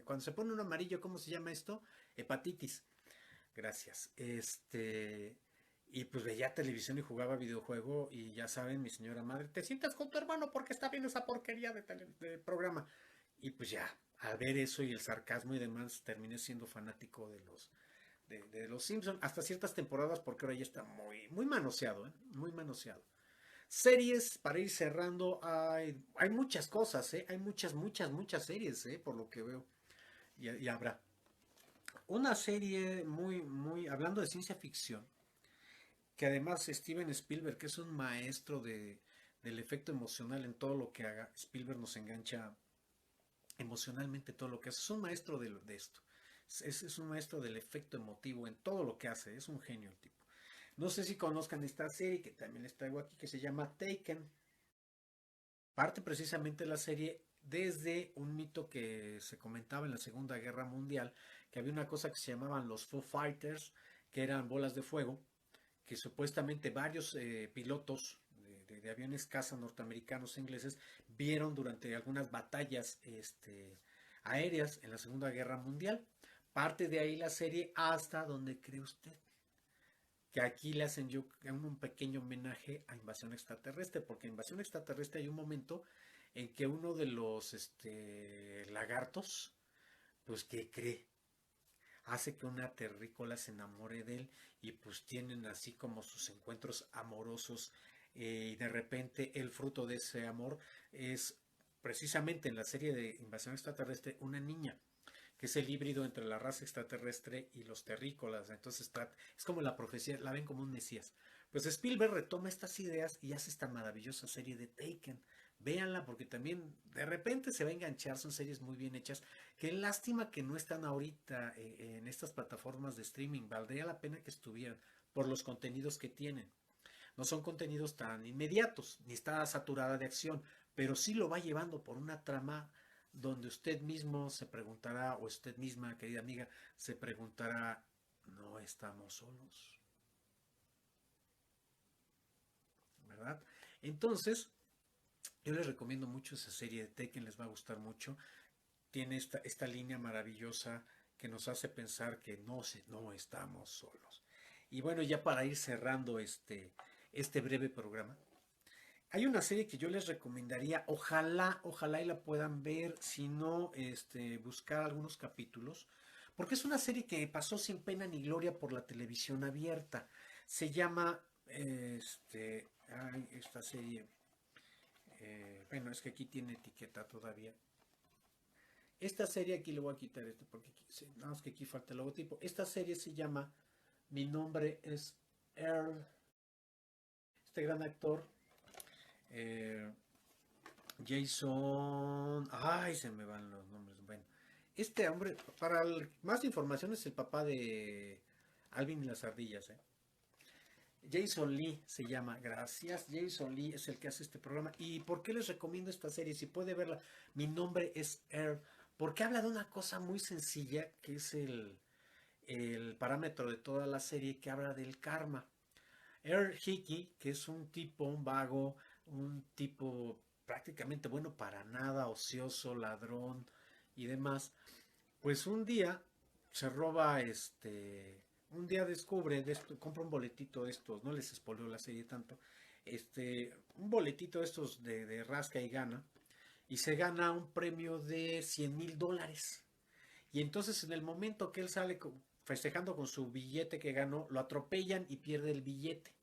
S1: cuando se pone un amarillo, ¿cómo se llama esto? Hepatitis. Gracias. Y pues veía televisión y jugaba videojuego y ya saben, mi señora madre, te sientas con tu hermano porque está viendo esa porquería de programa. Y pues ya, al ver eso y el sarcasmo y demás, terminé siendo fanático de los Simpsons hasta ciertas temporadas porque ahora ya está muy manoseado, ¿eh? Muy manoseado. Series, para ir cerrando, hay muchas cosas, ¿eh? Hay muchas series, ¿eh? Por lo que veo. Y habrá. Una serie hablando de ciencia ficción, que además Steven Spielberg, que es un maestro del efecto emocional en todo lo que haga, Spielberg nos engancha emocionalmente todo lo que hace. Es un maestro de esto. Es un maestro del efecto emotivo en todo lo que hace. Es un genio el tipo. No sé si conozcan esta serie que también les traigo aquí, que se llama Taken. Parte precisamente la serie desde un mito que se comentaba en la Segunda Guerra Mundial, que había una cosa que se llamaban los Foo Fighters, que eran bolas de fuego, que supuestamente varios pilotos de aviones caza norteamericanos e ingleses vieron durante algunas batallas aéreas en la Segunda Guerra Mundial. Parte de ahí la serie hasta donde cree usted que aquí le hacen yo un pequeño homenaje a Invasión Extraterrestre, porque en Invasión Extraterrestre hay un momento en que uno de los lagartos, pues que cree, hace que una terrícola se enamore de él y pues tienen así como sus encuentros amorosos y de repente el fruto de ese amor es precisamente en la serie de Invasión Extraterrestre una niña que es el híbrido entre la raza extraterrestre y los terrícolas. Entonces es como la profecía, la ven como un mesías. Pues Spielberg retoma estas ideas y hace esta maravillosa serie de Taken. Véanla porque también de repente se va a enganchar, son series muy bien hechas. Qué lástima que no están ahorita en estas plataformas de streaming, valdría la pena que estuvieran por los contenidos que tienen. No son contenidos tan inmediatos, ni está saturada de acción, pero sí lo va llevando por una trama donde usted mismo se preguntará, o usted misma, querida amiga, se preguntará, ¿no estamos solos? ¿Verdad? Entonces, yo les recomiendo mucho esa serie de Tekken, les va a gustar mucho. Tiene esta línea maravillosa que nos hace pensar que no estamos solos. Y bueno, ya para ir cerrando este breve programa, hay una serie que yo les recomendaría, ojalá y la puedan ver, si no, buscar algunos capítulos, porque es una serie que pasó sin pena ni gloria por la televisión abierta. Se llama, esta serie, bueno, es que aquí tiene etiqueta todavía. Esta serie aquí le voy a quitar esto porque nada más que aquí falta el logotipo. Esta serie se llama Mi nombre es Earl. Este gran actor Eh, Jason, ay, se me van los nombres. Bueno, este hombre, más información, es el papá de Alvin y las ardillas, ¿eh? Jason Lee se llama, gracias. Jason Lee es el que hace este programa. ¿Y por qué les recomiendo esta serie? Si puede verla, mi nombre es Earl, porque habla de una cosa muy sencilla, que es el parámetro de toda la serie, que habla del karma. Earl Hickey, que es un tipo, un vago, un tipo prácticamente bueno para nada, ocioso, ladrón y demás, pues un día se roba un día descubre, compra un boletito de estos, no les spoileo la serie tanto, un boletito de estos de rasca y gana, y se gana un premio de $100,000. Y entonces en el momento que él sale festejando con su billete que ganó, lo atropellan y pierde el billete.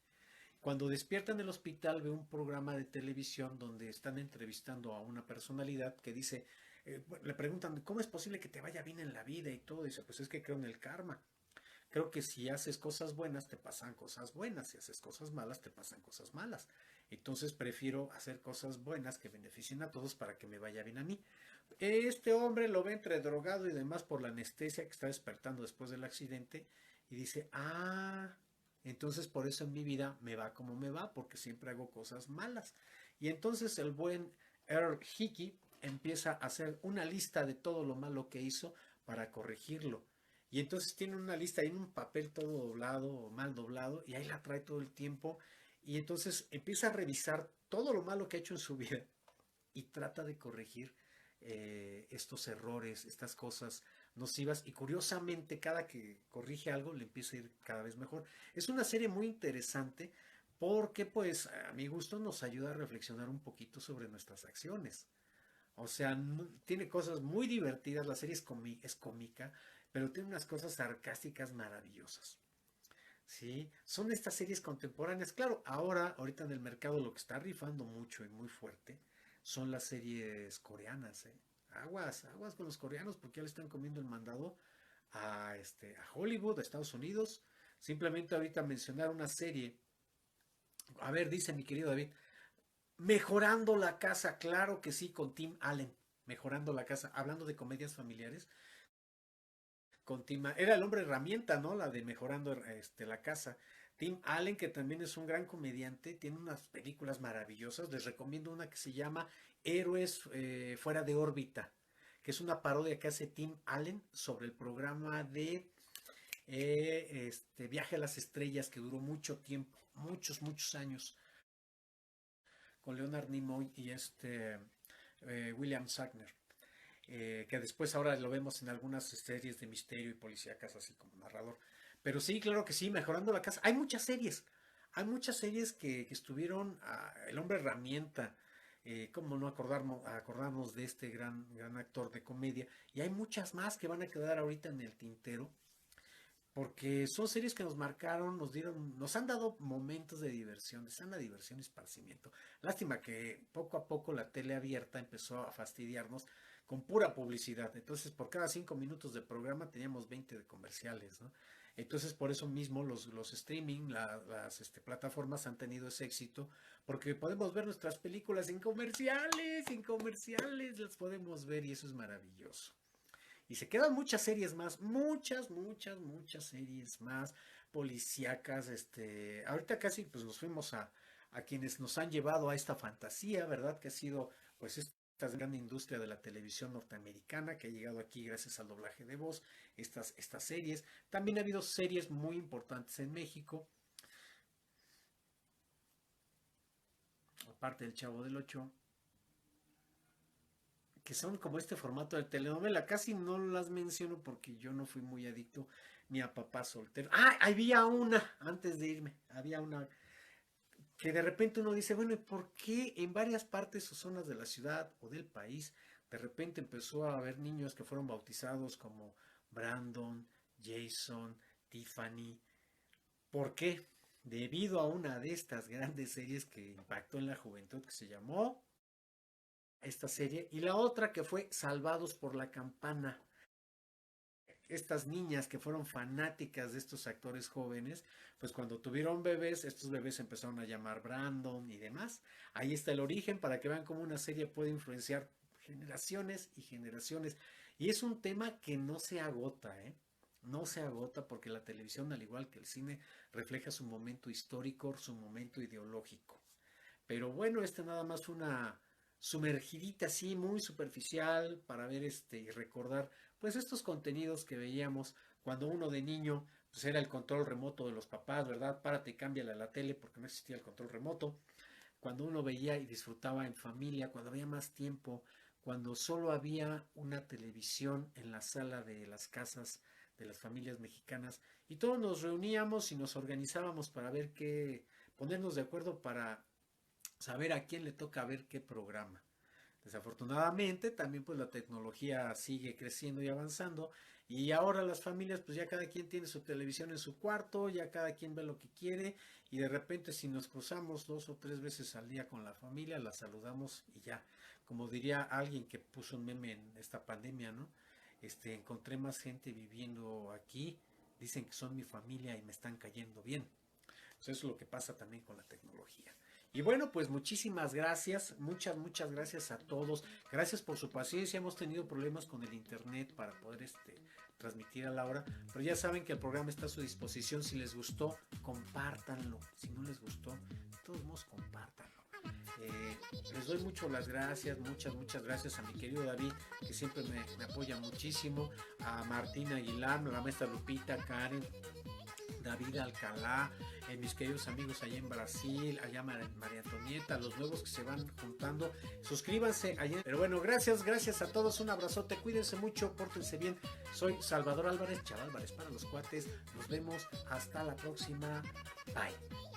S1: Cuando despierta en el hospital ve un programa de televisión donde están entrevistando a una personalidad que dice, le preguntan, ¿cómo es posible que te vaya bien en la vida y todo? Dice, pues es que creo en el karma. Creo que si haces cosas buenas te pasan cosas buenas, si haces cosas malas te pasan cosas malas. Entonces prefiero hacer cosas buenas que beneficien a todos para que me vaya bien a mí. Este hombre lo ve entre drogado y demás por la anestesia que está despertando después del accidente y dice, entonces por eso en mi vida me va como me va, porque siempre hago cosas malas. Y entonces el buen Earl Hickey empieza a hacer una lista de todo lo malo que hizo para corregirlo. Y entonces tiene una lista en un papel todo doblado o mal doblado y ahí la trae todo el tiempo. Y entonces empieza a revisar todo lo malo que ha hecho en su vida y trata de corregir estos errores, estas cosas nocivas. Y curiosamente, cada que corrige algo, le empieza a ir cada vez mejor. Es una serie muy interesante porque, pues, a mi gusto nos ayuda a reflexionar un poquito sobre nuestras acciones. O sea, tiene cosas muy divertidas, la serie es cómica, pero tiene unas cosas sarcásticas maravillosas. ¿Sí? Son estas series contemporáneas. Claro, ahorita en el mercado lo que está rifando mucho y muy fuerte son las series coreanas, ¿eh? Aguas, aguas con los coreanos porque ya le están comiendo el mandado a Hollywood, a Estados Unidos. Simplemente ahorita mencionar una serie. A ver, dice mi querido David, Mejorando la casa, claro que sí, con Tim Allen. Mejorando la casa, hablando de comedias familiares, era el hombre herramienta, ¿no? La de Mejorando la casa. Tim Allen, que también es un gran comediante, tiene unas películas maravillosas. Les recomiendo una que se llama Héroes fuera de órbita, que es una parodia que hace Tim Allen sobre el programa de Viaje a las Estrellas, que duró mucho tiempo, muchos, muchos años, con Leonard Nimoy y William Shatner. Que después ahora lo vemos en algunas series de misterio y policíacas así como narrador. Pero sí, claro que sí, Mejorando la casa. Hay muchas series que estuvieron, El hombre herramienta, cómo no acordarnos de este gran actor de comedia. Y hay muchas más que van a quedar ahorita en el tintero, porque son series que nos marcaron, nos han dado momentos de diversión, de sana diversión y esparcimiento. Lástima que poco a poco la tele abierta empezó a fastidiarnos con pura publicidad. Entonces, por cada 5 minutos de programa teníamos 20 de comerciales, ¿no? Entonces, por eso mismo los streaming, las plataformas han tenido ese éxito, porque podemos ver nuestras películas sin comerciales, las podemos ver y eso es maravilloso. Y se quedan muchas series más, muchas series más policíacas. Ahorita casi pues nos fuimos a quienes nos han llevado a esta fantasía, ¿verdad? Que ha sido pues esta gran industria de la televisión norteamericana que ha llegado aquí gracias al doblaje de voz, estas series. También ha habido series muy importantes en México, aparte del Chavo del Ocho, que son como este formato de telenovela. Casi no las menciono porque yo no fui muy adicto ni a Papá Soltero. Había una, antes de irme, había una que de repente uno dice, bueno, ¿y por qué en varias partes o zonas de la ciudad o del país de repente empezó a haber niños que fueron bautizados como Brandon, Jason, Tiffany? ¿Por qué? Debido a una de estas grandes series que impactó en la juventud que se llamó esta serie, y la otra que fue Salvados por la Campana. estas niñas que fueron fanáticas de estos actores jóvenes, pues cuando tuvieron bebés, estos bebés empezaron a llamar Brandon y demás. Ahí está el origen para que vean cómo una serie puede influenciar generaciones y generaciones. Y es un tema que no se agota, ¿eh? No se agota porque la televisión, al igual que el cine, refleja su momento histórico, su momento ideológico. Pero bueno, nada más una sumergidita así, muy superficial, para ver y recordar, pues estos contenidos que veíamos cuando uno de niño, pues era el control remoto de los papás, ¿verdad? Párate y cámbiale a la tele porque no existía el control remoto. Cuando uno veía y disfrutaba en familia, cuando había más tiempo, cuando solo había una televisión en la sala de las casas de las familias mexicanas y todos nos reuníamos y nos organizábamos para ver qué, ponernos de acuerdo para saber a quién le toca ver qué programa. Desafortunadamente también pues la tecnología sigue creciendo y avanzando y ahora las familias pues ya cada quien tiene su televisión en su cuarto, ya cada quien ve lo que quiere y de repente si nos cruzamos 2 o 3 veces al día con la familia, la saludamos y ya, como diría alguien que puso un meme en esta pandemia, ¿no? Encontré más gente viviendo aquí, dicen que son mi familia y me están cayendo bien. Eso es lo que pasa también con la tecnología. Y bueno, pues muchísimas gracias, muchas gracias a todos. Gracias por su paciencia. Hemos tenido problemas con el internet para poder transmitir a la hora, pero ya saben que el programa está a su disposición. Si les gustó, compártanlo. Si no les gustó, de todos modos, compártanlo. Les doy muchas gracias, muchas gracias a mi querido David, que siempre me apoya muchísimo, a Martina Aguilar, la maestra Lupita, Karen, David Alcalá, mis queridos amigos allá en Brasil, allá María Antonieta, los nuevos que se van juntando, suscríbanse allá. Pero bueno, gracias a todos, un abrazote, cuídense mucho, pórtense bien. Soy Salvador Álvarez, Chaval Álvarez para los cuates, nos vemos hasta la próxima, bye.